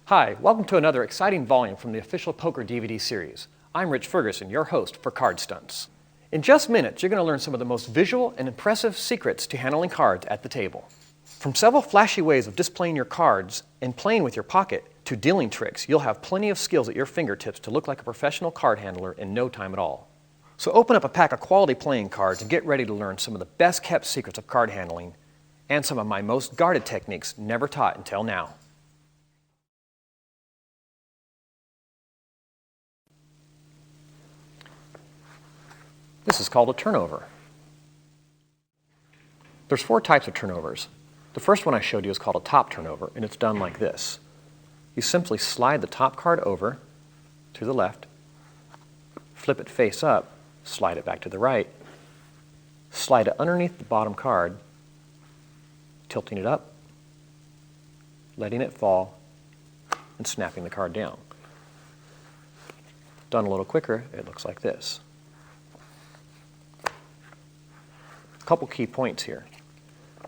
Hi, welcome to another exciting volume from the official poker DVD series. I'm Rich Ferguson, your host for Card Stunts. In just minutes, you're going to learn some of the most visual and impressive secrets to handling cards at the table. From several flashy ways of displaying your cards and playing with your pocket to dealing tricks, you'll have plenty of skills at your fingertips to look like a professional card handler in no time at all. So open up a pack of quality playing cards and get ready to learn some of the best kept secrets of card handling and some of my most guarded techniques never taught until now. This is called a turnover. There's 4 types of turnovers. The first one I showed you is called a top turnover, and it's done like this. You simply slide the top card over to the left, flip it face up, slide it back to the right, slide it underneath the bottom card, tilting it up, letting it fall, and snapping the card down. Done a little quicker, it looks like this. A couple key points here.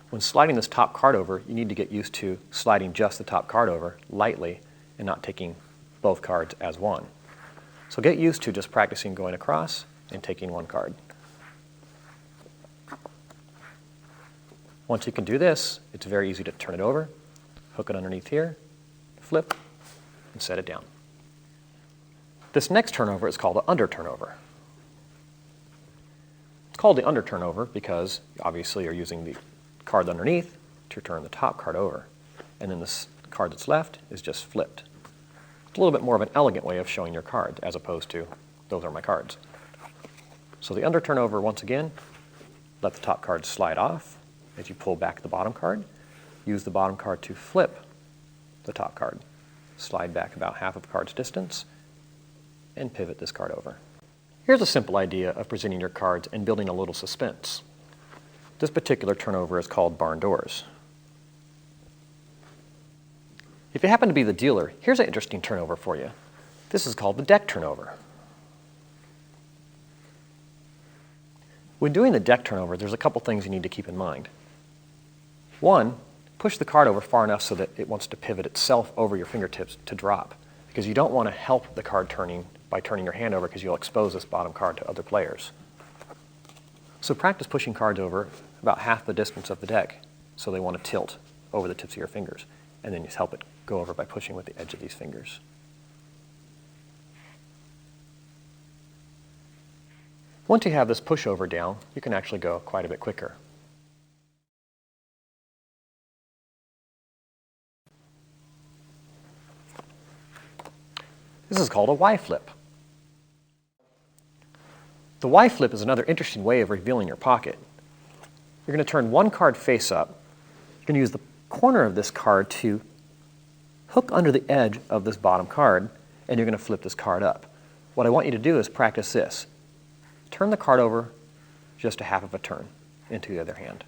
When sliding this top card over, you need to get used to sliding just the top card over lightly and not taking both cards as one. So get used to just practicing going across and taking one card. Once you can do this, it's very easy to turn it over, hook it underneath here, flip, and set it down. This next turnover is called the under turnover. It's called the under turnover because obviously you're using the card underneath to turn the top card over. And then this card that's left is just flipped. It's a little bit more of an elegant way of showing your card as opposed to, those are my cards. So the under turnover, once again, let the top card slide off as you pull back the bottom card. Use the bottom card to flip the top card. Slide back about half of the card's distance and pivot this card over. Here's a simple idea of presenting your cards and building a little suspense. This particular turnover is called barn doors. If you happen to be the dealer, here's an interesting turnover for you. This is called the deck turnover. When doing the deck turnover, there's a couple things you need to keep in mind. One, push the card over far enough so that it wants to pivot itself over your fingertips to drop, because you don't want to help the card turning by turning your hand over because you'll expose this bottom card to other players. So practice pushing cards over about half the distance of the deck so they want to tilt over the tips of your fingers, and then just help it go over by pushing with the edge of these fingers. Once you have this pushover down, you can actually go quite a bit quicker. This is called a Y flip. The Y flip is another interesting way of revealing your pocket. You're going to turn one card face up. You're going to use the corner of this card to hook under the edge of this bottom card, and you're going to flip this card up. What I want you to do is practice this. Turn the card over just a half of a turn into the other hand.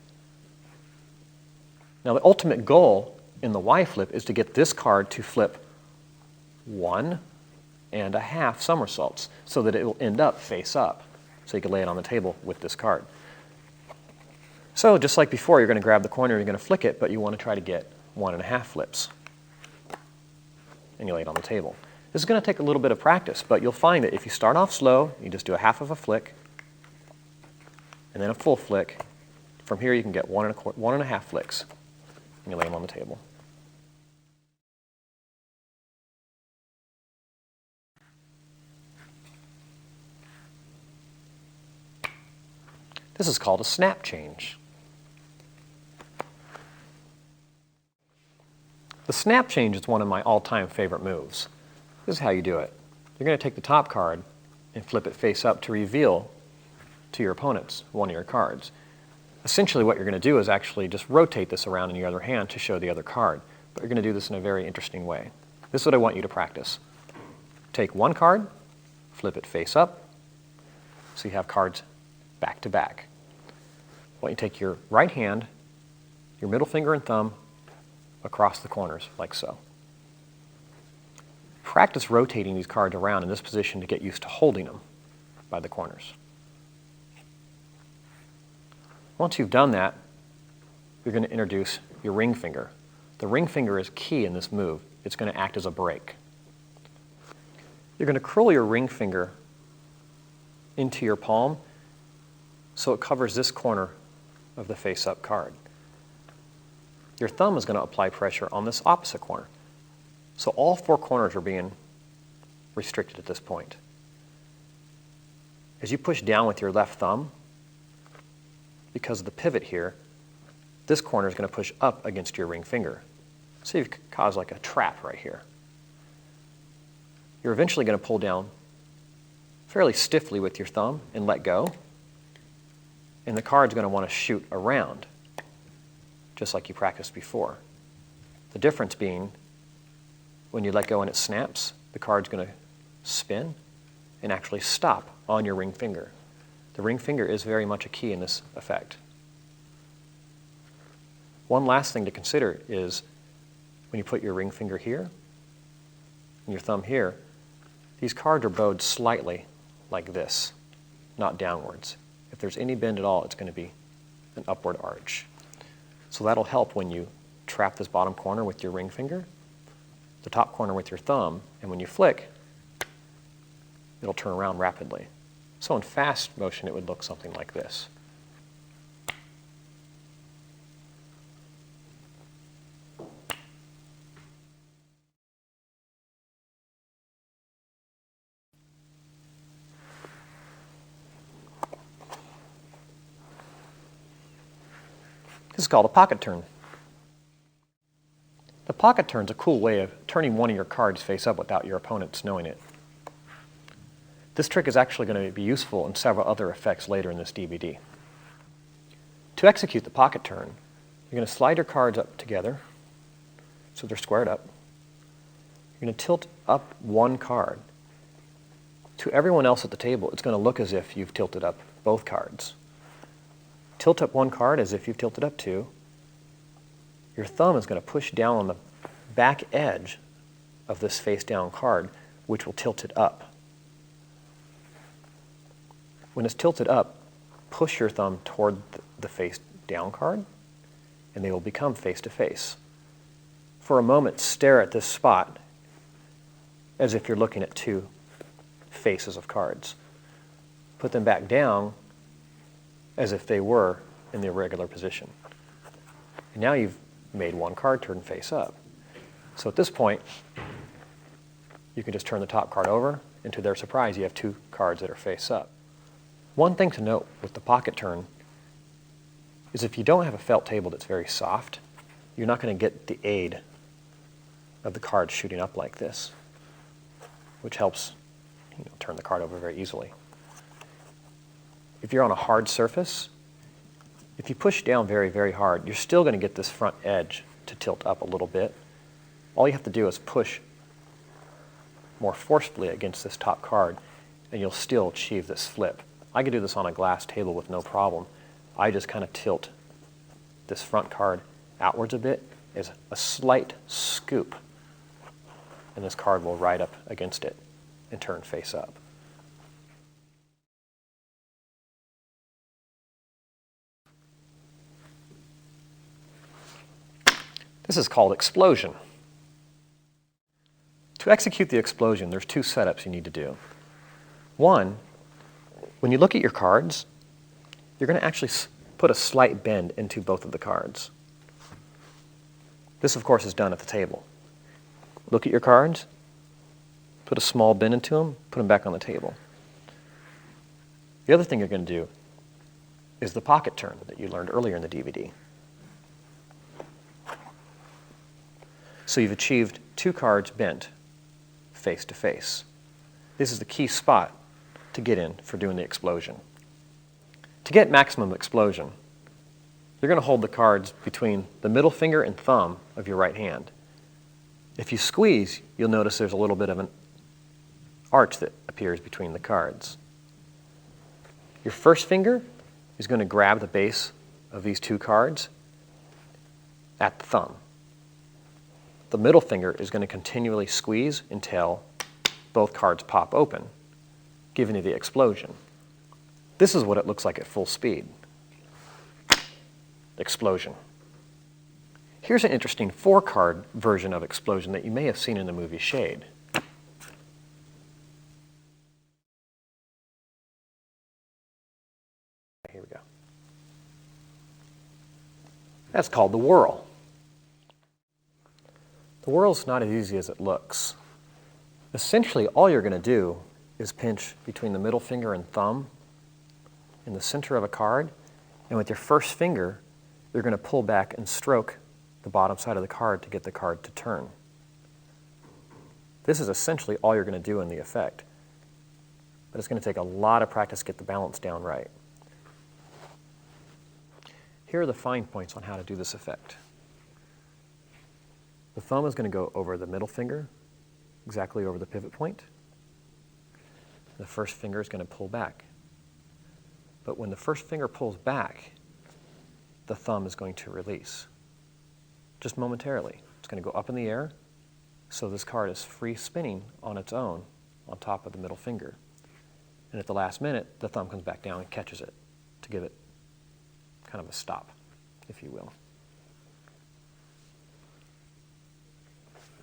Now the ultimate goal in the Y flip is to get this card to flip 1.5 somersaults so that it will end up face up, so you can lay it on the table with this card. So just like before, you're going to grab the corner, you're going to flick it, but you want to try to get 1.5 flips. And you lay it on the table. This is going to take a little bit of practice, but you'll find that if you start off slow, you just do a half of a flick, and then a full flick. From here you can get 1.5 flicks, and you lay them on the table. This is called a snap change. The snap change is one of my all-time favorite moves. This is how you do it. You're going to take the top card and flip it face up to reveal to your opponents one of your cards. Essentially what you're going to do is actually just rotate this around in your other hand to show the other card. But you're going to do this in a very interesting way. This is what I want you to practice. Take one card, flip it face up, so you have cards back to back. I want you to take your right hand, your middle finger and thumb, across the corners, like so. Practice rotating these cards around in this position to get used to holding them by the corners. Once you've done that, you're going to introduce your ring finger. The ring finger is key in this move. It's going to act as a brake. You're going to curl your ring finger into your palm so it covers this corner of the face-up card. Your thumb is going to apply pressure on this opposite corner. So all four corners are being restricted at this point. As you push down with your left thumb, because of the pivot here, this corner is going to push up against your ring finger. So you've caused like a trap right here. You're eventually going to pull down fairly stiffly with your thumb and let go. And the card's going to want to shoot around, just like you practiced before. The difference being, when you let go and it snaps, the card's going to spin and actually stop on your ring finger. The ring finger is very much a key in this effect. One last thing to consider is when you put your ring finger here and your thumb here, these cards are bowed slightly like this, not downwards. If there's any bend at all, it's going to be an upward arch. So that'll help when you trap this bottom corner with your ring finger, the top corner with your thumb, and when you flick, it'll turn around rapidly. So in fast motion, it would look something like this. This is called a pocket turn. The pocket turn is a cool way of turning one of your cards face up without your opponents knowing it. This trick is actually going to be useful in several other effects later in this DVD. To execute the pocket turn, you're going to slide your cards up together so they're squared up. You're going to tilt up one card. To everyone else at the table, it's going to look as if you've tilted up both cards. Tilt up one card as if you've tilted up two. Your thumb is going to push down on the back edge of this face-down card, which will tilt it up. When it's tilted up, push your thumb toward the face-down card, and they will become face-to-face. For a moment, stare at this spot as if you're looking at two faces of cards. Put them back down as if they were in the irregular position. And now you've made one card turn face up. So at this point, you can just turn the top card over, and to their surprise, you have two cards that are face up. One thing to note with the pocket turn is if you don't have a felt table that's very soft, you're not going to get the aid of the card shooting up like this, which helps turn the card over very easily. If you're on a hard surface, if you push down very, very hard, you're still going to get this front edge to tilt up a little bit. All you have to do is push more forcefully against this top card, and you'll still achieve this flip. I could do this on a glass table with no problem. I just kind of tilt this front card outwards a bit as a slight scoop, and this card will ride up against it and turn face up. This is called explosion. To execute the explosion, there's two setups you need to do. One, when you look at your cards, you're going to actually put a slight bend into both of the cards. This, of course, is done at the table. Look at your cards, put a small bend into them, put them back on the table. The other thing you're going to do is the pocket turn that you learned earlier in the DVD. So you've achieved two cards bent face to face. This is the key spot to get in for doing the explosion. To get maximum explosion, you're going to hold the cards between the middle finger and thumb of your right hand. If you squeeze, you'll notice there's a little bit of an arch that appears between the cards. Your first finger is going to grab the base of these two cards at the thumb. The middle finger is going to continually squeeze until both cards pop open, giving you the explosion. This is what it looks like at full speed. Explosion. Here's an interesting 4-card version of Explosion that you may have seen in the movie Shade. Here we go. That's called the whirl. The whirl's not as easy as it looks. Essentially, all you're going to do is pinch between the middle finger and thumb in the center of a card, and with your first finger, you're going to pull back and stroke the bottom side of the card to get the card to turn. This is essentially all you're going to do in the effect, but it's going to take a lot of practice to get the balance down right. Here are the fine points on how to do this effect. The thumb is going to go over the middle finger, exactly over the pivot point. The first finger is going to pull back. But when the first finger pulls back, the thumb is going to release. Just momentarily. It's going to go up in the air, so this card is free spinning on its own on top of the middle finger. And at the last minute, the thumb comes back down and catches it to give it kind of a stop, if you will.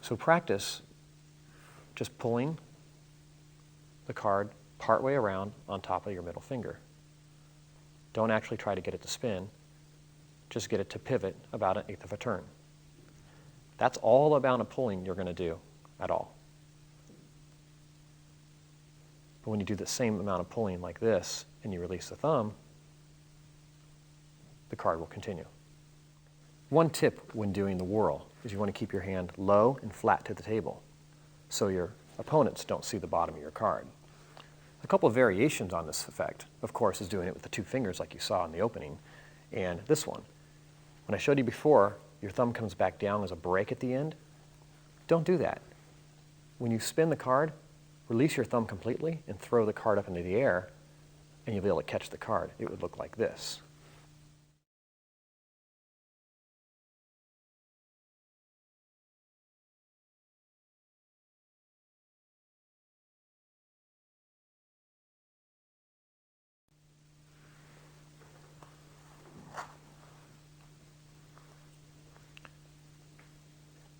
So practice just pulling the card partway around on top of your middle finger. Don't actually try to get it to spin. Just get it to pivot about 1/8 of a turn. That's all the amount of pulling you're going to do at all. But when you do the same amount of pulling like this and you release the thumb, the card will continue. One tip when doing the whirl is you want to keep your hand low and flat to the table so your opponents don't see the bottom of your card. A couple of variations on this effect, of course, is doing it with the 2 fingers like you saw in the opening, and this one. When I showed you before, your thumb comes back down as a break at the end. Don't do that. When you spin the card, release your thumb completely and throw the card up into the air, and you'll be able to catch the card. It would look like this.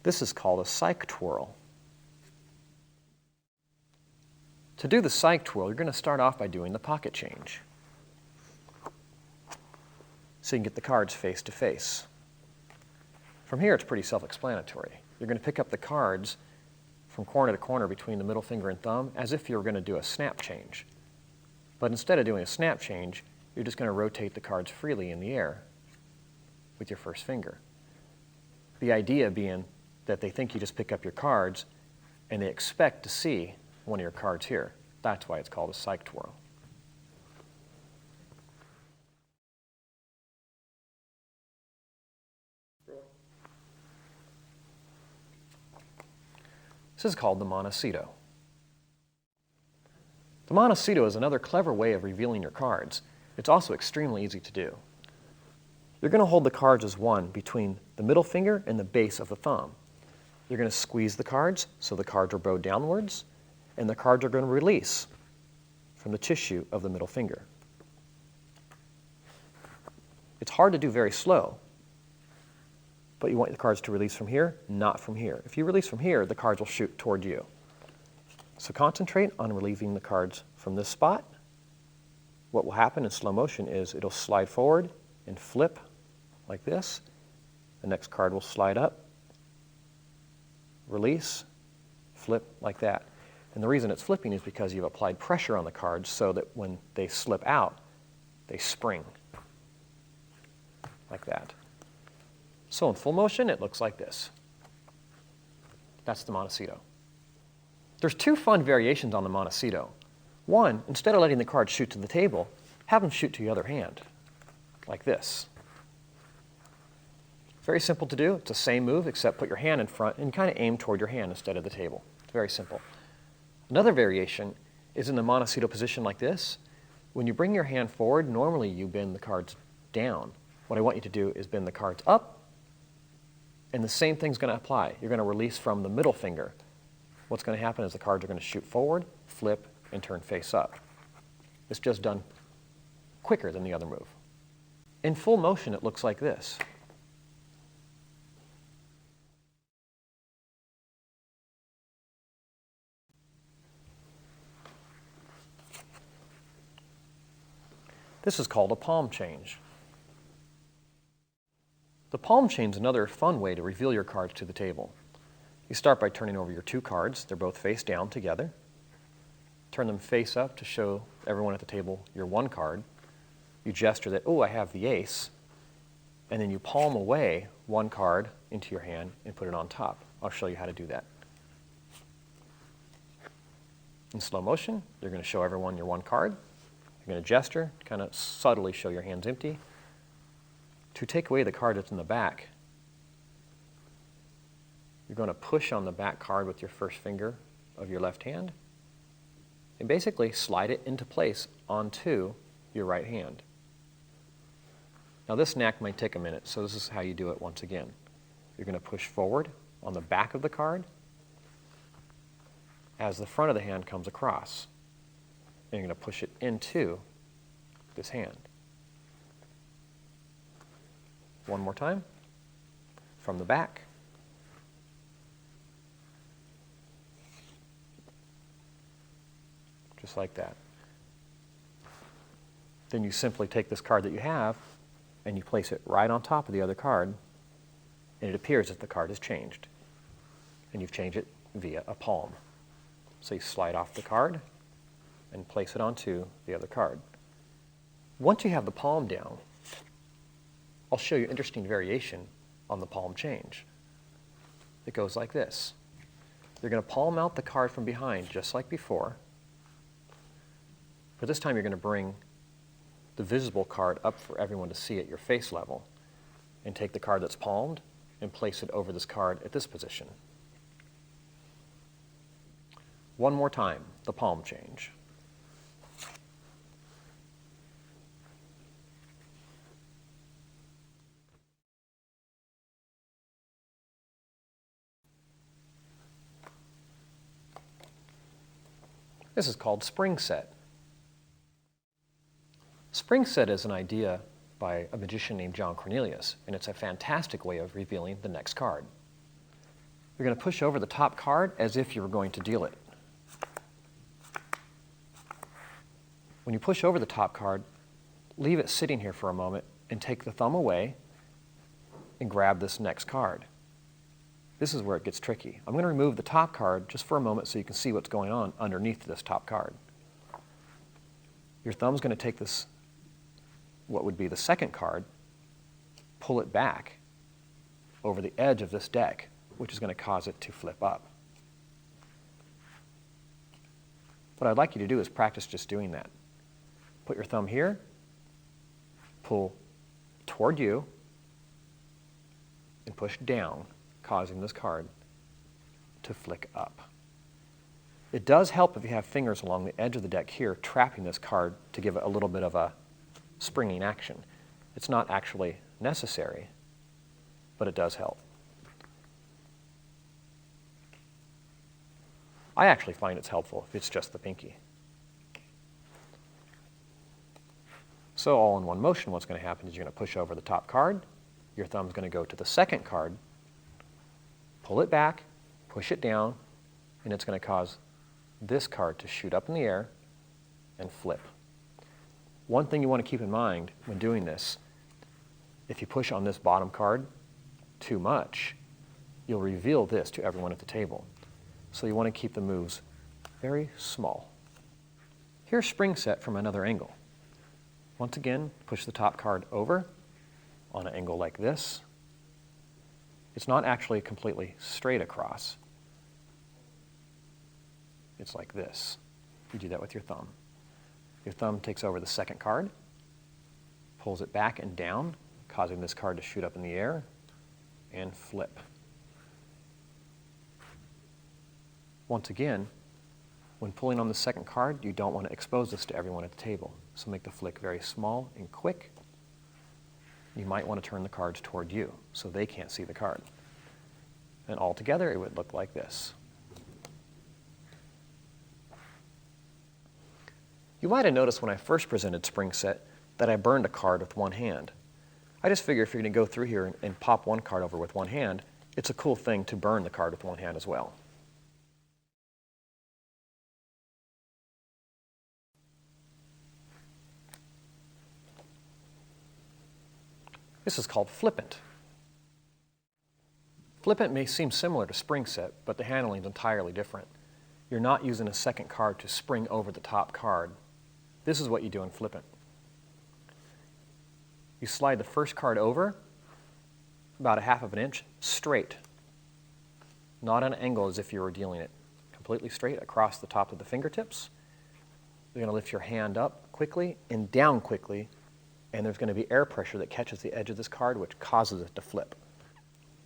This is called a psych twirl. To do the psych twirl, you're going to start off by doing the pocket change, so you can get the cards face to face. From here, it's pretty self-explanatory. You're going to pick up the cards from corner to corner between the middle finger and thumb as if you were going to do a snap change. But instead of doing a snap change, you're just going to rotate the cards freely in the air with your first finger. The idea being that they think you just pick up your cards and they expect to see one of your cards here. That's why it's called a psych twirl. This is called the Montecito. The Montecito is another clever way of revealing your cards. It's also extremely easy to do. You're going to hold the cards as one between the middle finger and the base of the thumb. You're going to squeeze the cards so the cards are bowed downwards, and the cards are going to release from the tissue of the middle finger. It's hard to do very slow, but you want the cards to release from here, not from here. If you release from here, the cards will shoot toward you. So concentrate on relieving the cards from this spot. What will happen in slow motion is it'll slide forward and flip like this. The next card will slide up, release, flip like that. And the reason it's flipping is because you've applied pressure on the cards so that when they slip out, they spring like that. So in full motion, it looks like this. That's the Montecito. There's 2 fun variations on the Montecito. One, instead of letting the cards shoot to the table, have them shoot to the other hand, like this. Very simple to do. It's the same move, except put your hand in front and kind of aim toward your hand instead of the table. It's very simple. Another variation is in the Montecito position like this. When you bring your hand forward, normally you bend the cards down. What I want you to do is bend the cards up, and the same thing's going to apply. You're going to release from the middle finger. What's going to happen is the cards are going to shoot forward, flip, and turn face up. It's just done quicker than the other move. In full motion, it looks like this. This is called a palm change. The palm change is another fun way to reveal your cards to the table. You start by turning over your two cards. They're both face down together. Turn them face up to show everyone at the table your one card. You gesture that, oh, I have the ace, and then you palm away one card into your hand and put it on top. I'll show you how to do that. In slow motion, you're going to show everyone your one card. You're going to gesture, kind of subtly show your hands empty. To take away the card that's in the back, you're going to push on the back card with your first finger of your left hand and basically slide it into place onto your right hand. Now this knack might take a minute, so this is how you do it once again. You're going to push forward on the back of the card as the front of the hand comes across. And you're going to push it into this hand. One more time. From the back. Just like that. Then you simply take this card that you have and you place it right on top of the other card, and it appears that the card has changed. And you've changed it via a palm. So you slide off the card and place it onto the other card. Once you have the palm down, I'll show you an interesting variation on the palm change. It goes like this. You're going to palm out the card from behind just like before. But this time you're going to bring the visible card up for everyone to see at your face level and take the card that's palmed and place it over this card at this position. One more time, the palm change. This is called spring set. Spring set is an idea by a magician named John Cornelius, and it's a fantastic way of revealing the next card. You're going to push over the top card as if you were going to deal it. When you push over the top card, leave it sitting here for a moment and take the thumb away and grab this next card. This is where it gets tricky. I'm going to remove the top card just for a moment so you can see what's going on underneath this top card. Your thumb's going to take this, what would be the second card, pull it back over the edge of this deck, which is going to cause it to flip up. What I'd like you to do is practice just doing that. Put your thumb here, pull toward you, and push down, causing this card to flick up. It does help if you have fingers along the edge of the deck here, trapping this card to give it a little bit of a springing action. It's not actually necessary, but it does help. I actually find it's helpful if it's just the pinky. So all in one motion, what's going to happen is you're going to push over the top card, your thumb's going to go to the second card, pull it back, push it down, and it's going to cause this card to shoot up in the air and flip. One thing you want to keep in mind when doing this, if you push on this bottom card too much, you'll reveal this to everyone at the table. So you want to keep the moves very small. Here's spring set from another angle. Once again, push the top card over on an angle like this. It's not actually completely straight across. It's like this. You do that with your thumb. Your thumb takes over the second card, pulls it back and down, causing this card to shoot up in the air and flip. Once again, when pulling on the second card, you don't want to expose this to everyone at the table. So make the flick very small and quick. You might want to turn the cards toward you so they can't see the card. And altogether, it would look like this. You might have noticed when I first presented spring set that I burned a card with one hand. I just figure if you're going to go through here and pop one card over with one hand, it's a cool thing to burn the card with one hand as well. This is called flippant. Flippant may seem similar to spring set, but the handling is entirely different. You're not using a second card to spring over the top card. This is what you do in flippant. You slide the first card over about 1/2 of an inch straight, not at an angle as if you were dealing it completely straight across the top of the fingertips. You're going to lift your hand up quickly and down quickly, and there's going to be air pressure that catches the edge of this card, which causes it to flip.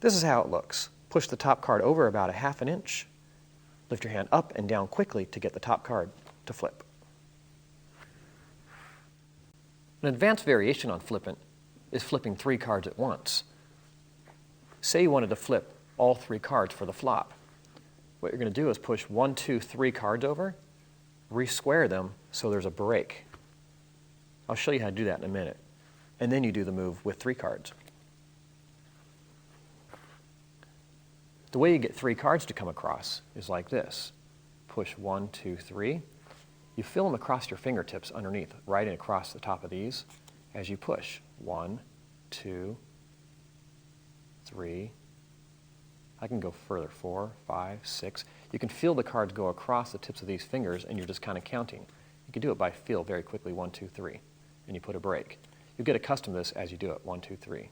This is how it looks. Push the top card over about 1/2 an inch, lift your hand up and down quickly to get the top card to flip. An advanced variation on flippant is flipping 3 cards at once. Say you wanted to flip all 3 cards for the flop. What you're going to do is push 1, 2, 3 cards over, re-square them so there's a break. I'll show you how to do that in a minute. And then you do the move with 3 cards. The way you get 3 cards to come across is like this. Push 1, 2, 3. You feel them across your fingertips underneath, right and across the top of these as you push. 1, 2, 3. I can go further. 4, 5, 6. You can feel the cards go across the tips of these fingers, and you're just kind of counting. You can do it by feel very quickly. 1, 2, 3. And you put a break. You'll get accustomed to this as you do it. 1, 2, 3.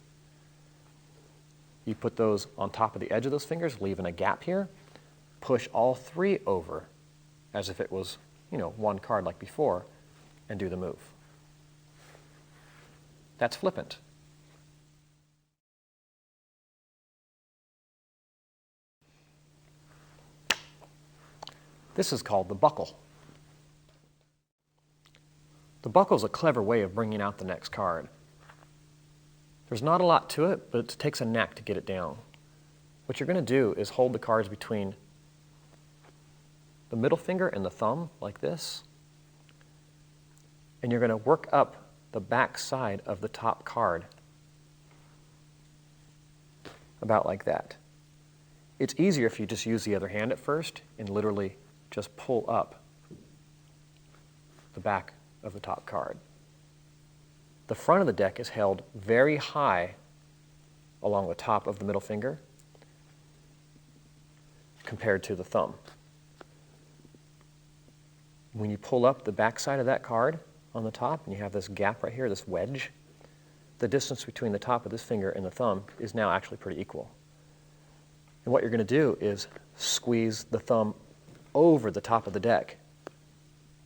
You put those on top of the edge of those fingers, leaving a gap here. Push all 3 over as if it was, 1 card like before, and do the move. That's flippant. This is called the buckle. The buckle is a clever way of bringing out the next card. There's not a lot to it, but it takes a knack to get it down. What you're going to do is hold the cards between the middle finger and the thumb, like this, and you're going to work up the back side of the top card, about like that. It's easier if you just use the other hand at first and literally just pull up the back of the top card. The front of the deck is held very high along the top of the middle finger compared to the thumb. When you pull up the back side of that card on the top, and you have this gap right here, this wedge, the distance between the top of this finger and the thumb is now actually pretty equal. And what you're going to do is squeeze the thumb over the top of the deck,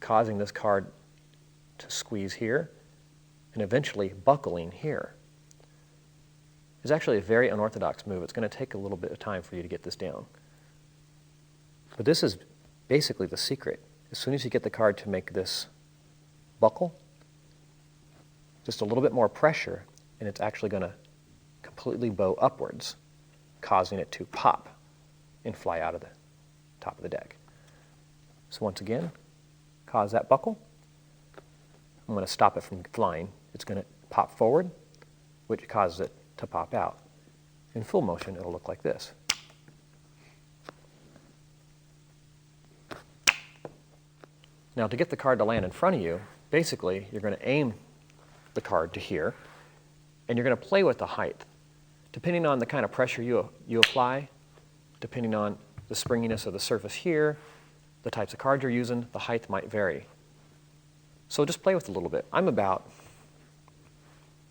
causing this card to squeeze here and eventually buckling here. It's actually a very unorthodox move. It's going to take a little bit of time for you to get this down. But this is basically the secret. As soon as you get the card to make this buckle, just a little bit more pressure, and it's actually going to completely bow upwards, causing it to pop and fly out of the top of the deck. So once again, cause that buckle. I'm going to stop it from flying. It's going to pop forward, which causes it to pop out. In full motion, it'll look like this. Now, to get the card to land in front of you, basically, you're going to aim the card to here, and you're going to play with the height. Depending on the kind of pressure you apply, depending on the springiness of the surface here, the types of cards you're using, the height might vary. So just play with it a little bit. I'm about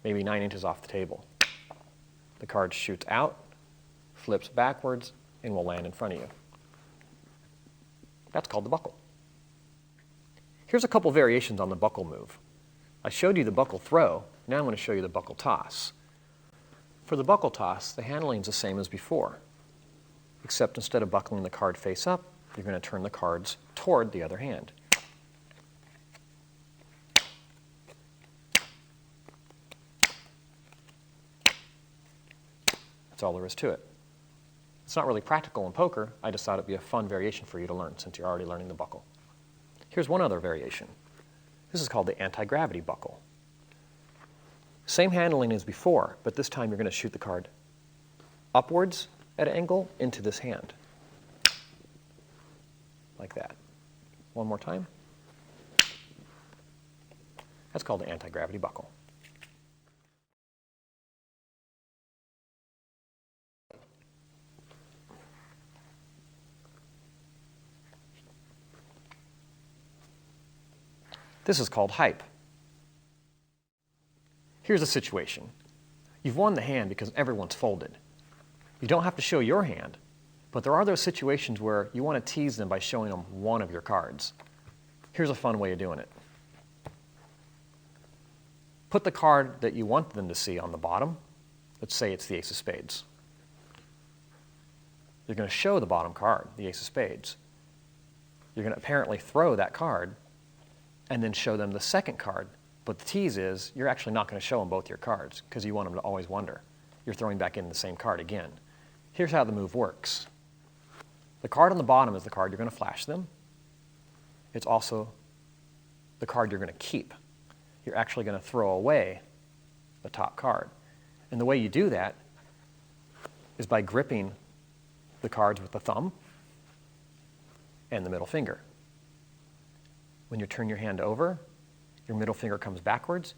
maybe 9 inches off the table. The card shoots out, flips backwards, and will land in front of you. That's called the buckle. Here's a couple variations on the buckle move. I showed you the buckle throw. Now I'm going to show you the buckle toss. For the buckle toss, the handling is the same as before, except instead of buckling the card face up, you're going to turn the cards toward the other hand. That's all there is to it. It's not really practical in poker. I just thought it'd be a fun variation for you to learn since you're already learning the buckle. Here's one other variation. This is called the anti-gravity buckle. Same handling as before, but this time you're going to shoot the card upwards at an angle into this hand. Like that. One more time. That's called the anti-gravity buckle. This is called hype. Here's the situation. You've won the hand because everyone's folded. You don't have to show your hand, but there are those situations where you want to tease them by showing them one of your cards. Here's a fun way of doing it. Put the card that you want them to see on the bottom. Let's say it's the ace of spades. You're going to show the bottom card, the ace of spades. You're going to apparently throw that card and then show them the second card. But the tease is you're actually not going to show them both your cards because you want them to always wonder. You're throwing back in the same card again. Here's how the move works. The card on the bottom is the card you're going to flash them. It's also the card you're going to keep. You're actually going to throw away the top card. And the way you do that is by gripping the cards with the thumb and the middle finger. When you turn your hand over, your middle finger comes backwards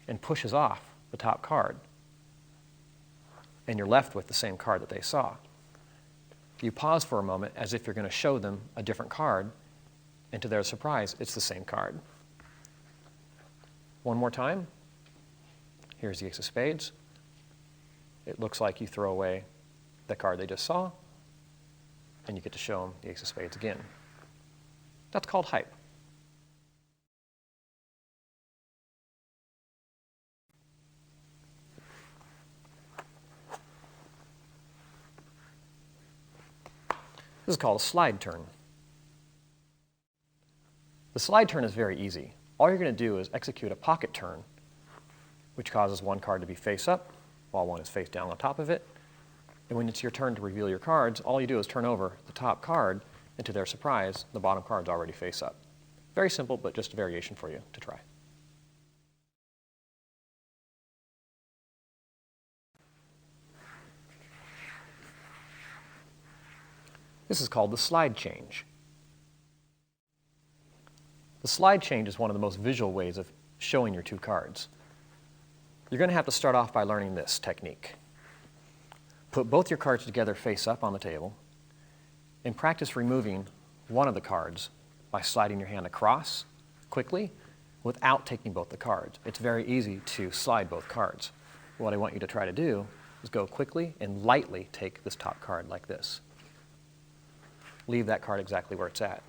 and pushes off the top card. And you're left with the same card that they saw. You pause for a moment as if you're going to show them a different card, and to their surprise, it's the same card. One more time. Here's the ace of spades. It looks like you throw away the card they just saw, and you get to show them the ace of spades again. That's called hype. This is called a slide turn. The slide turn is very easy. All you're going to do is execute a pocket turn, which causes one card to be face up while one is face down on top of it. And when it's your turn to reveal your cards, all you do is turn over the top card, and to their surprise, the bottom card's already face up. Very simple, but just a variation for you to try. This is called the slide change. The slide change is one of the most visual ways of showing your two cards. You're going to have to start off by learning this technique. Put both your cards together face up on the table and practice removing one of the cards by sliding your hand across quickly without taking both the cards. It's very easy to slide both cards. What I want you to try to do is go quickly and lightly take this top card like this. Leave that card exactly where it's at.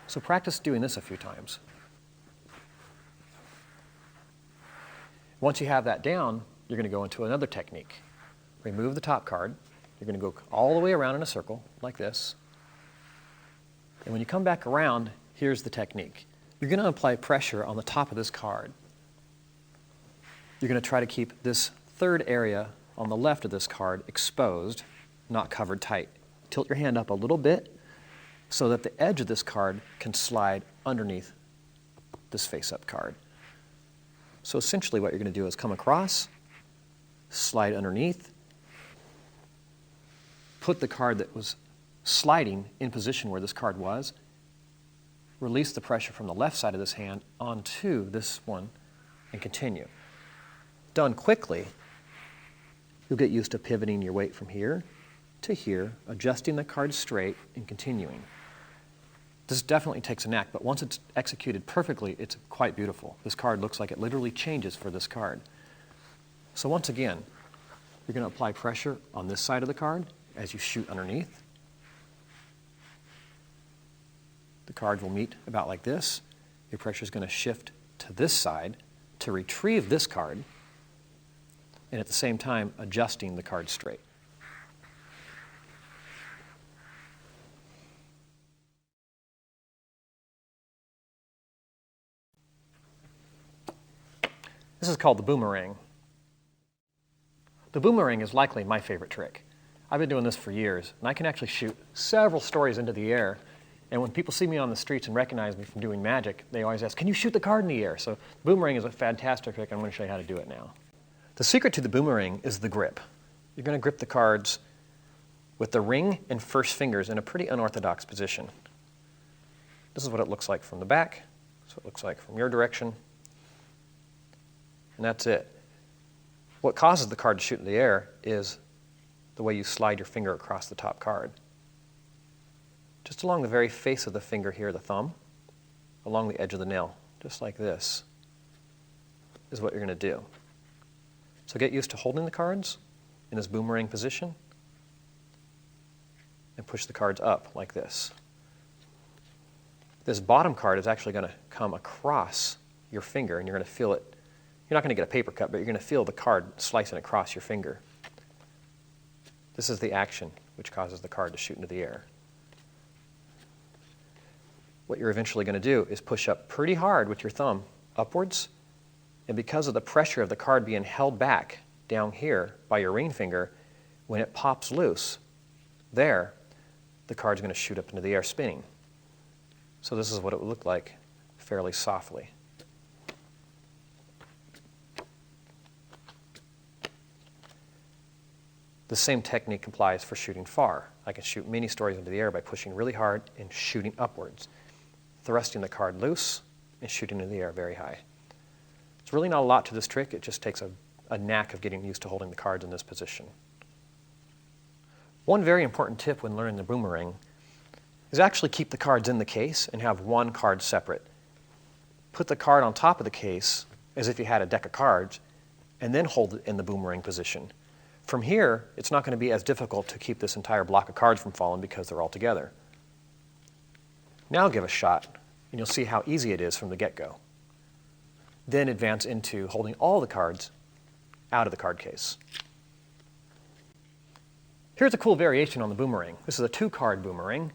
So practice doing this a few times. Once you have that down, you're going to go into another technique. Remove the top card. You're going to go all the way around in a circle like this. And when you come back around, here's the technique. You're going to apply pressure on the top of this card. You're going to try to keep this third area on the left of this card exposed, not covered tight. Tilt your hand up a little bit so that the edge of this card can slide underneath this face-up card. So essentially what you're going to do is come across, slide underneath, put the card that was sliding in position where this card was, release the pressure from the left side of this hand onto this one, and continue. Done quickly, you'll get used to pivoting your weight from here to here, adjusting the card straight, and continuing. This definitely takes a knack, but once it's executed perfectly, it's quite beautiful. This card looks like it literally changes for this card. So once again, you're going to apply pressure on this side of the card as you shoot underneath. The card will meet about like this. Your pressure is going to shift to this side to retrieve this card, and at the same time adjusting the card straight. This is called the boomerang. The boomerang is likely my favorite trick. I've been doing this for years, and I can actually shoot several stories into the air. And when people see me on the streets and recognize me from doing magic, they always ask, can you shoot the card in the air? So boomerang is a fantastic trick. I'm going to show you how to do it now. The secret to the boomerang is the grip. You're going to grip the cards with the ring and first fingers in a pretty unorthodox position. This is what it looks like from the back. This is what it looks like from your direction. And that's it. What causes the card to shoot in the air is the way you slide your finger across the top card. Just along the very face of the finger here, the thumb, along the edge of the nail, just like this, is what you're going to do. So get used to holding the cards in this boomerang position and push the cards up like this. This bottom card is actually going to come across your finger, and you're going to feel it. You're not going to get a paper cut, but you're going to feel the card slicing across your finger. This is the action which causes the card to shoot into the air. What you're eventually going to do is push up pretty hard with your thumb upwards, and because of the pressure of the card being held back down here by your ring finger, when it pops loose, there, the card's going to shoot up into the air spinning. So this is what it would look like fairly softly. The same technique applies for shooting far. I can shoot many stories into the air by pushing really hard and shooting upwards, thrusting the card loose and shooting into the air very high. It's really not a lot to this trick. It just takes a knack of getting used to holding the cards in this position. One very important tip when learning the boomerang is actually keep the cards in the case and have one card separate. Put the card on top of the case as if you had a deck of cards, and then hold it in the boomerang position. From here, it's not going to be as difficult to keep this entire block of cards from falling because they're all together. Now give a shot, and you'll see how easy it is from the get-go. Then advance into holding all the cards out of the card case. Here's a cool variation on the boomerang. This is a 2-card boomerang.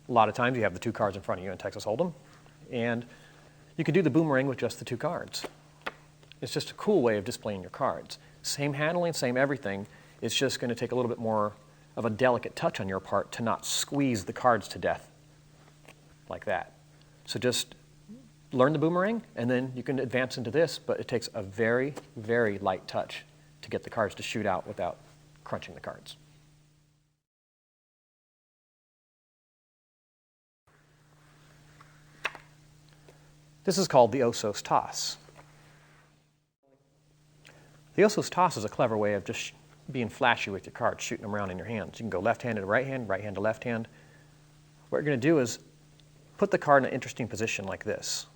A lot of times you have the 2 cards in front of you in Texas Hold'em, and you could do the boomerang with just the 2 cards. It's just a cool way of displaying your cards. Same handling, same everything. It's just going to take a little bit more of a delicate touch on your part to not squeeze the cards to death like that. So just learn the boomerang, and then you can advance into this, but it takes a very, very light touch to get the cards to shoot out without crunching the cards. This is called the Osso's toss. The Osso's toss is a clever way of just being flashy with your cards, shooting them around in your hands. You can go left-handed to right hand to left hand. What you're going to do is put the card in an interesting position like this.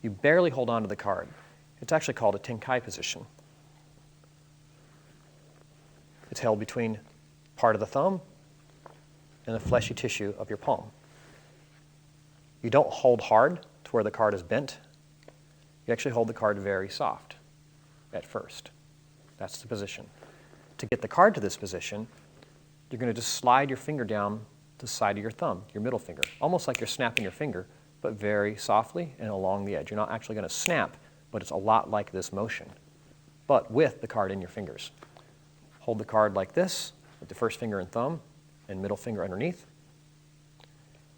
You barely hold on to the card. It's actually called a tenkai position. It's held between part of the thumb and the fleshy tissue of your palm. You don't hold hard to where the card is bent. You actually hold the card very soft at first. That's the position. To get the card to this position, you're going to just slide your finger down the side of your thumb, your middle finger, almost like you're snapping your finger, but very softly and along the edge. You're not actually going to snap, but it's a lot like this motion, but with the card in your fingers. Hold the card like this, with the first finger and thumb and middle finger underneath,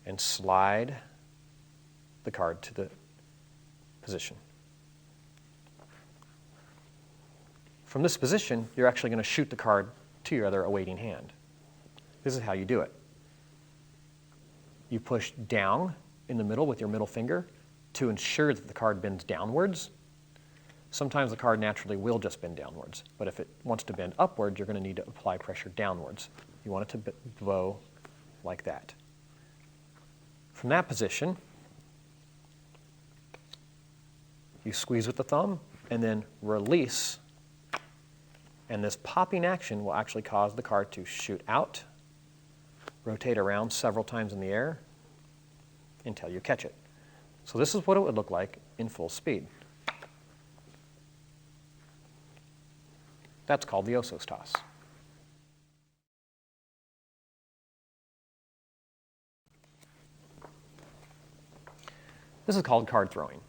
and slide the card to the position. From this position, you're actually going to shoot the card to your other awaiting hand. This is how you do it. You push down in the middle with your middle finger to ensure that the card bends downwards. Sometimes the card naturally will just bend downwards, but if it wants to bend upwards, you're going to need to apply pressure downwards. You want it to blow like that. From that position, you squeeze with the thumb and then release, and this popping action will actually cause the card to shoot out, rotate around several times in the air until you catch it. So this is what it would look like in full speed. That's called the Osso's toss. This is called card throwing.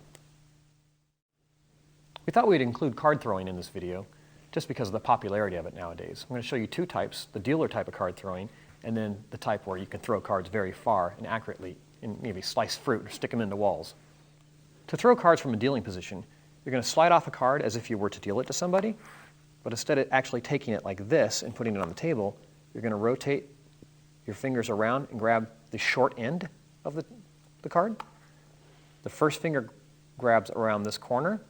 We thought we'd include card throwing in this video just because of the popularity of it nowadays. I'm going to show you 2 types, the dealer type of card throwing, and then the type where you can throw cards very far and accurately, and maybe slice fruit or stick them into walls. To throw cards from a dealing position, you're going to slide off a card as if you were to deal it to somebody, but instead of actually taking it like this and putting it on the table, you're going to rotate your fingers around and grab the short end of the card. The first finger grabs around this corner.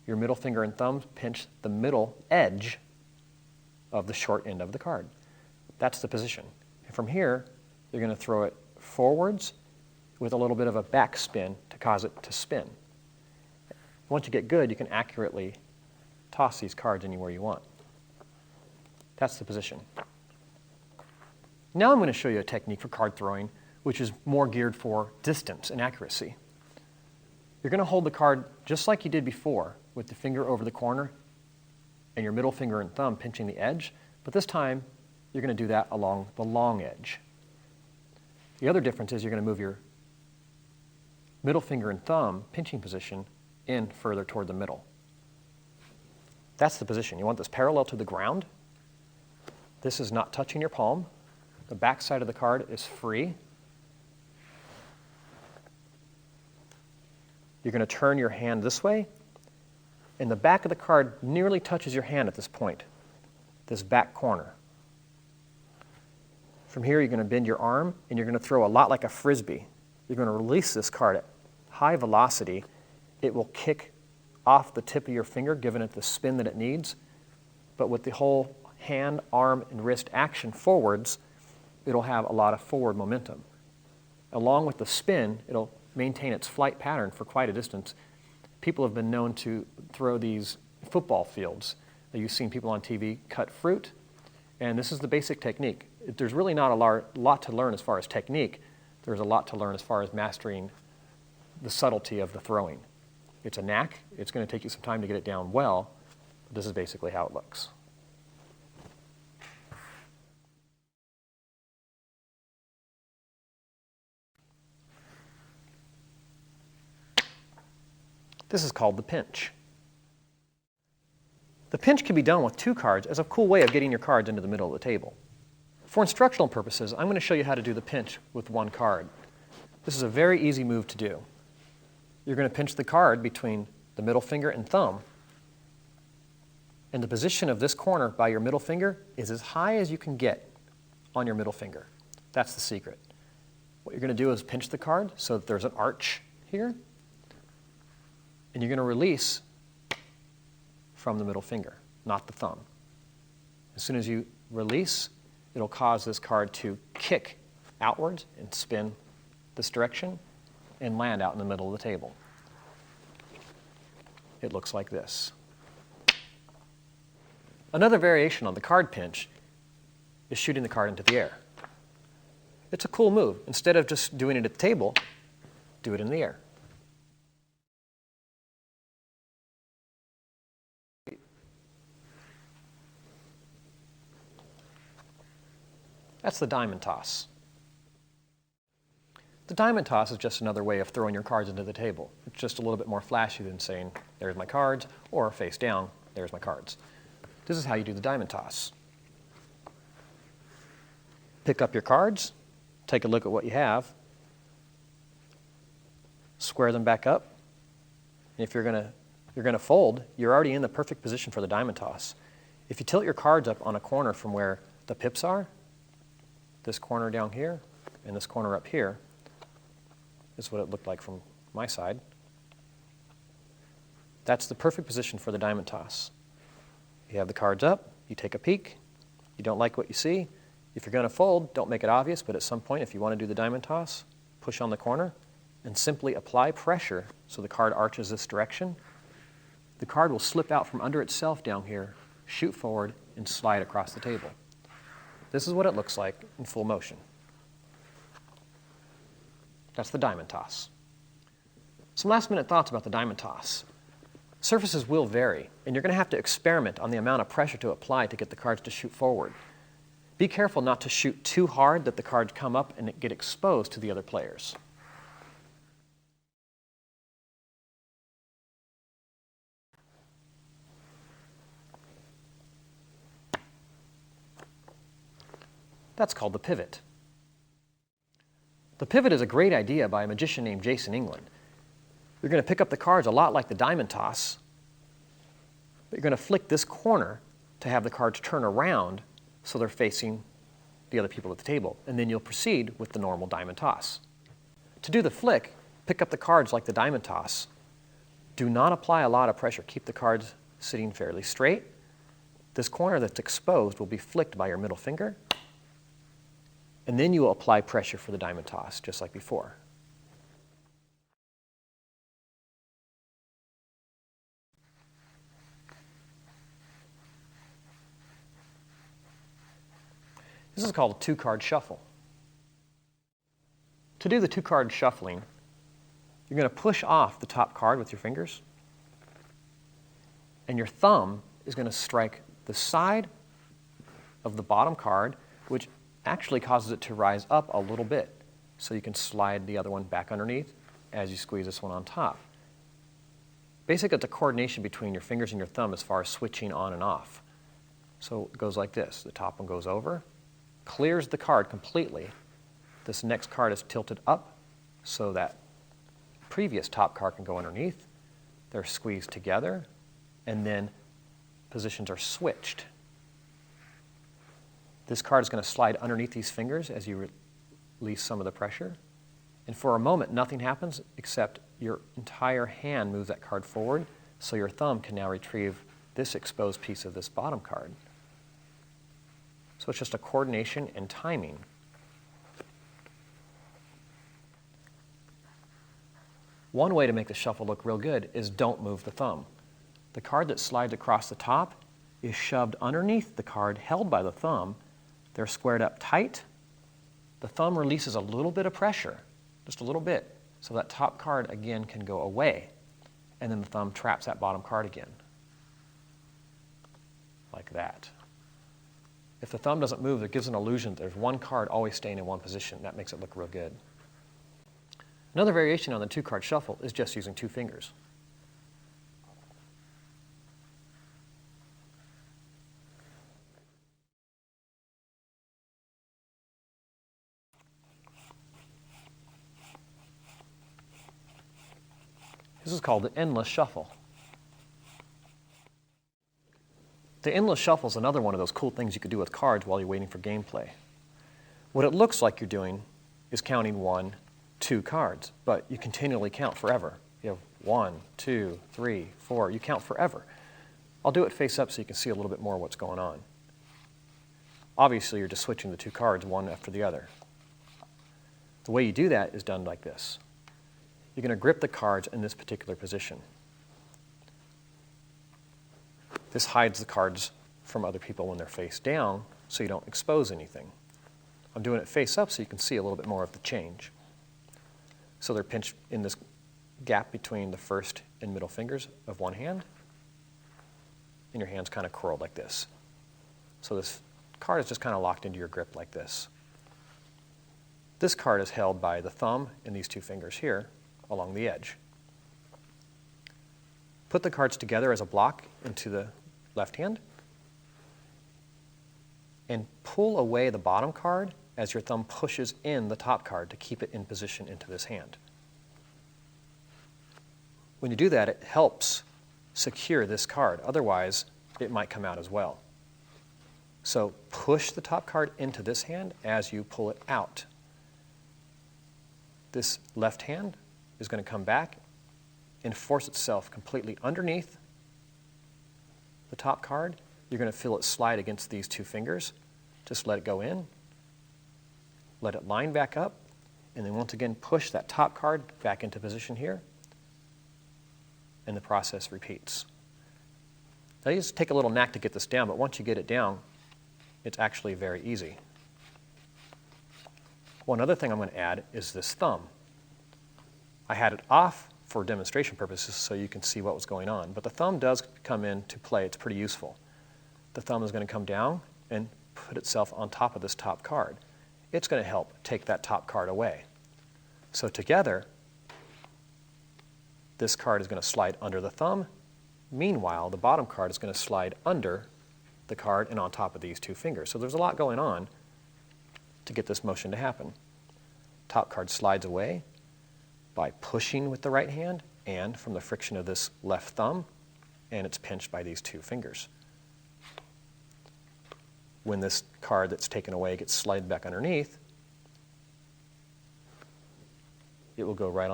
Your middle finger and thumb pinch the middle edge of the short end of the card. That's the position. And from here, you're going to throw it forwards with a little bit of a back spin to cause it to spin. Once you get good, you can accurately toss these cards anywhere you want. That's the position. Now I'm going to show you a technique for card throwing which is more geared for distance and accuracy. You're going to hold the card just like you did before, with the finger over the corner and your middle finger and thumb pinching the edge, but this time you're going to do that along the long edge. The other difference is you're going to move your middle finger and thumb pinching position in further toward the middle. That's the position. You want this parallel to the ground. This is not touching your palm. The back side of the card is free. You're going to turn your hand this way, and the back of the card nearly touches your hand at this point, this back corner. From here, you're going to bend your arm, and you're going to throw a lot like a frisbee. You're going to release this card at high velocity. It will kick off the tip of your finger, giving it the spin that it needs, but with the whole hand, arm, and wrist action forwards, it'll have a lot of forward momentum. Along with the spin, it'll maintain its flight pattern for quite a distance. People have been known to throw these football fields. You've seen people on TV cut fruit, and this is the basic technique. There's really not a lot to learn as far as technique. There's a lot to learn as far as mastering the subtlety of the throwing. It's a knack. It's going to take you some time to get it down well, but this is basically how it looks. This is called the pinch. The pinch can be done with two cards as a cool way of getting your cards into the middle of the table. For instructional purposes, I'm going to show you how to do the pinch with one card. This is a very easy move to do. You're going to pinch the card between the middle finger and thumb, and the position of this corner by your middle finger is as high as you can get on your middle finger. That's the secret. What you're going to do is pinch the card so that there's an arch here, and you're going to release from the middle finger, not the thumb. As soon as you release, it'll cause this card to kick outwards and spin this direction and land out in the middle of the table. It looks like this. Another variation on the card pinch is shooting the card into the air. It's a cool move. Instead of just doing it at the table, do it in the air. That's the diamond toss. The diamond toss is just another way of throwing your cards into the table. It's just a little bit more flashy than saying, there's my cards, or face down, there's my cards. This is how you do the diamond toss. Pick up your cards, take a look at what you have, square them back up. And if you're going to fold, you're already in the perfect position for the diamond toss. If you tilt your cards up on a corner from where the pips are, this corner down here and this corner up here, is what it looked like from my side. That's the perfect position for the diamond toss. You have the cards up, you take a peek, you don't like what you see. If you're going to fold, don't make it obvious, but at some point, if you want to do the diamond toss, push on the corner and simply apply pressure so the card arches this direction. The card will slip out from under itself down here, shoot forward, and slide across the table. This is what it looks like in full motion. That's the diamond toss. Some last-minute thoughts about the diamond toss. Surfaces will vary, and you're going to have to experiment on the amount of pressure to apply to get the cards to shoot forward. Be careful not to shoot too hard that the cards come up and get exposed to the other players. That's called the pivot. The pivot is a great idea by a magician named Jason England. You're going to pick up the cards a lot like the diamond toss, but you're going to flick this corner to have the cards turn around so they're facing the other people at the table, and then you'll proceed with the normal diamond toss. To do the flick, pick up the cards like the diamond toss. Do not apply a lot of pressure. Keep the cards sitting fairly straight. This corner that's exposed will be flicked by your middle finger, and then you will apply pressure for the diamond toss, just like before. This is called a two-card shuffle. To do the two-card shuffling, you're going to push off the top card with your fingers, and your thumb is going to strike the side of the bottom card, which actually causes it to rise up a little bit. So you can slide the other one back underneath as you squeeze this one on top. Basically, it's a coordination between your fingers and your thumb as far as switching on and off. So it goes like this. The top one goes over, clears the card completely. This next card is tilted up so that previous top card can go underneath. They're squeezed together, and then positions are switched. This card is going to slide underneath these fingers as you release some of the pressure. And for a moment, nothing happens except your entire hand moves that card forward, so your thumb can now retrieve this exposed piece of this bottom card. So it's just a coordination and timing. One way to make the shuffle look real good is don't move the thumb. The card that slides across the top is shoved underneath the card held by the thumb. They're squared up tight. The thumb releases a little bit of pressure, just a little bit, so that top card again can go away. And then the thumb traps that bottom card again, like that. If the thumb doesn't move, it gives an illusion that there's one card always staying in one position. That makes it look real good. Another variation on the two-card shuffle is just using two fingers. This is called the endless shuffle. The endless shuffle is another one of those cool things you could do with cards while you're waiting for gameplay. What it looks like you're doing is counting 1, 2 cards, but you continually count forever. You have 1, 2, 3, 4. You count forever. I'll do it face up so you can see a little bit more what's going on. Obviously, you're just switching the 2 cards one after the other. The way you do that is done like this. You're going to grip the cards in this particular position. This hides the cards from other people when they're face down, so you don't expose anything. I'm doing it face up so you can see a little bit more of the change. So they're pinched in this gap between the first and middle fingers of one hand, and your hand's kind of curled like this. So this card is just kind of locked into your grip like this. This card is held by the thumb and these 2 fingers here along the edge. Put the cards together as a block into the left hand and pull away the bottom card as your thumb pushes in the top card to keep it in position into this hand. When you do that, it helps secure this card. Otherwise, it might come out as well. So push the top card into this hand as you pull it out. This left hand is going to come back and force itself completely underneath the top card. You're going to feel it slide against these 2 fingers. Just let it go in. Let it line back up. And then once again, push that top card back into position here. And the process repeats. Now you just take a little knack to get this down, but once you get it down, it's actually very easy. One other thing I'm going to add is this thumb. I had it off for demonstration purposes so you can see what was going on, but the thumb does come into play. It's pretty useful. The thumb is going to come down and put itself on top of this top card. It's going to help take that top card away. So together, this card is going to slide under the thumb. Meanwhile, the bottom card is going to slide under the card and on top of these 2 fingers. So there's a lot going on to get this motion to happen. Top card slides away by pushing with the right hand and from the friction of this left thumb, and it's pinched by these 2 fingers. When this card that's taken away gets slid back underneath, it will go right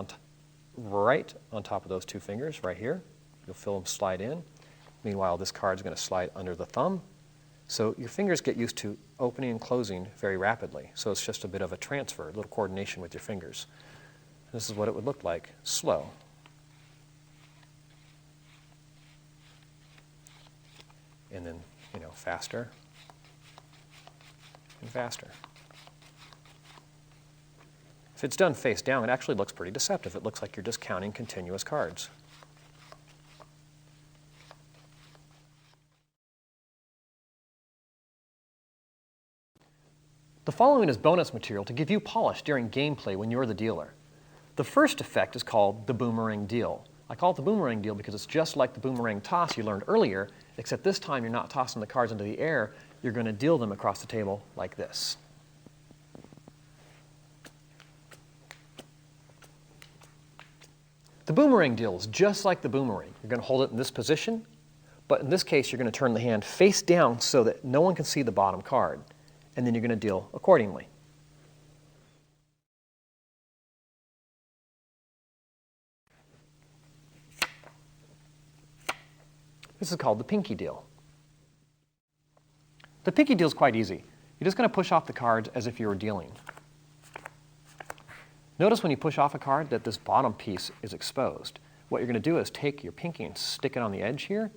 on top of those 2 fingers right here. You'll feel them slide in. Meanwhile, this card is going to slide under the thumb. So your fingers get used to opening and closing very rapidly. So it's just a bit of a transfer, a little coordination with your fingers. This is what it would look like, slow. And then, faster. and faster. If it's done face down, it actually looks pretty deceptive. It looks like you're just counting continuous cards. The following is bonus material to give you polish during gameplay when you're the dealer. The first effect is called the boomerang deal. I call it the boomerang deal because it's just like the boomerang toss you learned earlier, except this time you're not tossing the cards into the air, you're going to deal them across the table like this. The boomerang deal is just like the boomerang. You're going to hold it in this position, but in this case you're going to turn the hand face down so that no one can see the bottom card, and then you're going to deal accordingly. This is called the pinky deal. The pinky deal is quite easy. You're just going to push off the cards as if you were dealing. Notice when you push off a card that this bottom piece is exposed. What you're going to do is take your pinky and stick it on the edge here,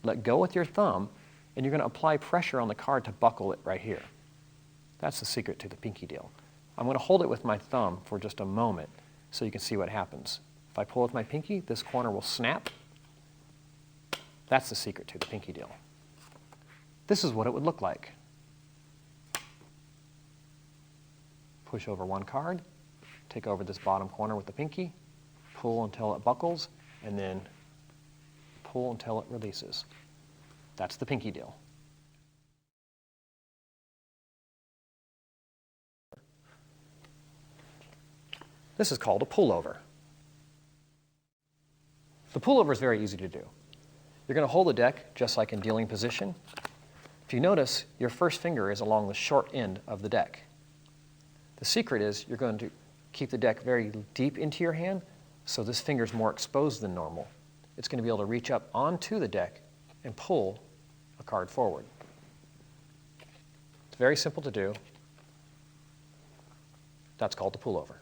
let go with your thumb, and you're going to apply pressure on the card to buckle it right here. That's the secret to the pinky deal. I'm going to hold it with my thumb for just a moment so you can see what happens. If I pull with my pinky, this corner will snap. That's the secret to the pinky deal. This is what it would look like. Push over one card, take over this bottom corner with the pinky, pull until it buckles, and then pull until it releases. That's the pinky deal. This is called a pullover. The pullover is very easy to do. You're going to hold the deck just like in dealing position. If you notice, your first finger is along the short end of the deck. The secret is you're going to keep the deck very deep into your hand so this finger is more exposed than normal. It's going to be able to reach up onto the deck and pull a card forward. It's very simple to do. That's called the pullover.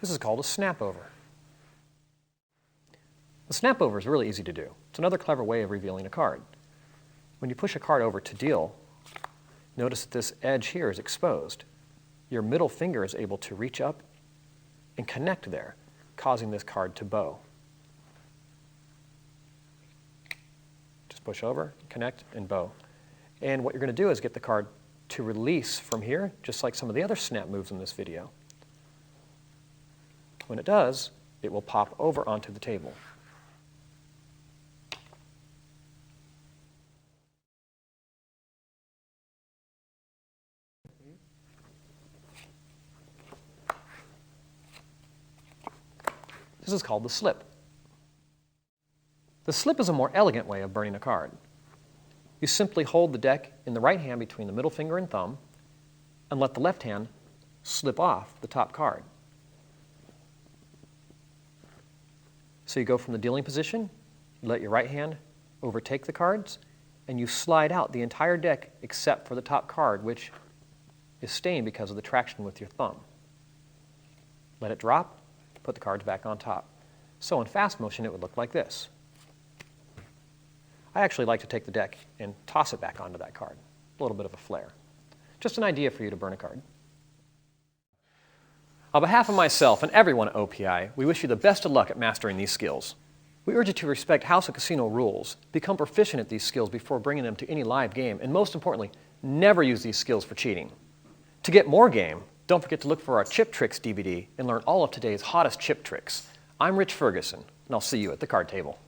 This is called a snap over. The snap over is really easy to do. It's another clever way of revealing a card. When you push a card over to deal, notice that this edge here is exposed. Your middle finger is able to reach up and connect there, causing this card to bow. Just push over, connect, and bow. And what you're going to do is get the card to release from here, just like some of the other snap moves in this video. When it does, it will pop over onto the table. This is called the slip. The slip is a more elegant way of burning a card. You simply hold the deck in the right hand between the middle finger and thumb and let the left hand slip off the top card. So you go from the dealing position, you let your right hand overtake the cards, and you slide out the entire deck except for the top card, which is staying because of the traction with your thumb. Let it drop, put the cards back on top. So in fast motion, it would look like this. I actually like to take the deck and toss it back onto that card. A little bit of a flare. Just an idea for you to burn a card. On behalf of myself and everyone at OPI, we wish you the best of luck at mastering these skills. We urge you to respect house and casino rules, become proficient at these skills before bringing them to any live game, and most importantly, never use these skills for cheating. To get more game, don't forget to look for our Chip Tricks DVD and learn all of today's hottest chip tricks. I'm Rich Ferguson, and I'll see you at the card table.